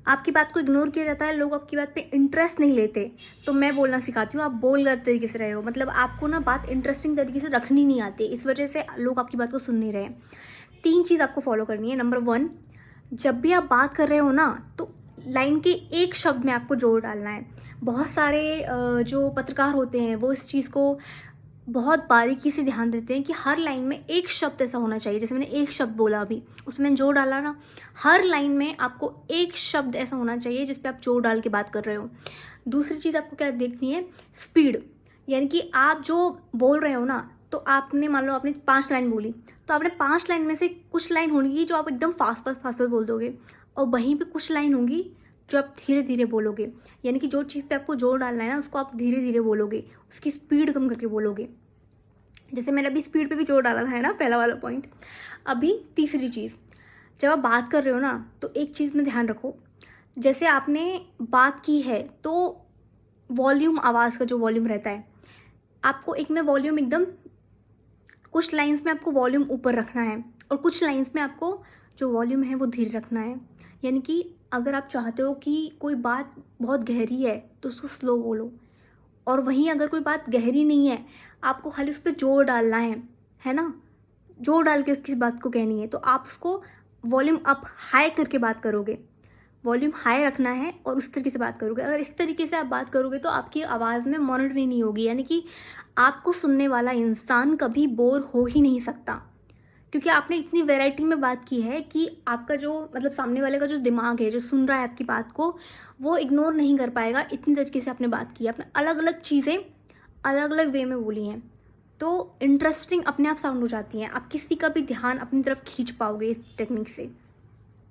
आपकी बात को इग्नोर किया जाता है, लोग आपकी बात पे इंटरेस्ट नहीं लेते। तो मैं बोलना सिखाती हूँ, आप बोल गलत तरीके से रहे हो, मतलब आपको ना बात इंटरेस्टिंग तरीके से रखनी नहीं आती, इस वजह से लोग आपकी बात को सुन नहीं रहे हैं। 3 चीज़ आपको फॉलो करनी है। नंबर 1, जब भी आप बात कर रहे हो ना, तो लाइन के एक शब्द में आपको जोर डालना है। बहुत सारे जो पत्रकार होते हैं वो इस चीज़ को बहुत बारीकी से ध्यान देते हैं कि हर लाइन में एक शब्द ऐसा होना चाहिए। जैसे मैंने एक शब्द बोला अभी, उसमें मैंने जोर डाला ना, हर लाइन में आपको एक शब्द ऐसा होना चाहिए जिस पे आप जोर डाल के बात कर रहे हो। दूसरी चीज़ आपको क्या देखनी है, स्पीड। यानी कि आप जो बोल रहे हो ना, तो आपने मान लो आपने 5 लाइन बोली, तो आपने 5 लाइन में से कुछ लाइन होंगी जो आप एकदम फास्ट फास्ट फास्ट फास्ट बोल दोगे, और वहीं पे कुछ लाइन होंगी जो आप धीरे धीरे बोलोगे। यानी कि जो चीज़ पे आपको जोर डालना है ना, उसको आप धीरे धीरे बोलोगे, उसकी स्पीड कम करके बोलोगे। जैसे मैंने अभी स्पीड पे भी जोर डाला था, है ना, पहला वाला पॉइंट। अभी तीसरी चीज़, जब आप बात कर रहे हो ना, तो एक चीज़ में ध्यान रखो। जैसे आपने बात की है, तो वॉल्यूम, आवाज़ का जो वॉल्यूम रहता है, आपको एक में वॉल्यूम एकदम, कुछ लाइन्स में आपको वॉल्यूम ऊपर रखना है, और कुछ लाइन्स में आपको जो वॉल्यूम है वो धीरे रखना है। यानी कि अगर आप चाहते हो कि कोई बात बहुत गहरी है तो उसको स्लो बोलो, और वहीं अगर कोई बात गहरी नहीं है, आपको खाली उस पे जोर डालना है ना? जोर डाल के उसकी बात को कहनी है, तो आप उसको वॉल्यूम अप, हाई करके बात करोगे। वॉल्यूम हाई रखना है और उस तरीके से बात करोगे। अगर इस तरीके से आप बात करोगे तो आपकी आवाज़ में मोनोटोनी नहीं होगी, यानी कि आपको सुनने वाला इंसान कभी बोर हो ही नहीं सकता। क्योंकि आपने इतनी वैरायटी में बात की है कि आपका जो, मतलब सामने वाले का जो दिमाग है, जो सुन रहा है आपकी बात को, वो इग्नोर नहीं कर पाएगा। इतनी तरीके से आपने बात की है, आपने अलग अलग चीज़ें अलग अलग वे में बोली हैं, तो इंटरेस्टिंग अपने आप साउंड हो जाती हैं। आप किसी का भी ध्यान अपनी तरफ खींच पाओगे इस टेक्निक से।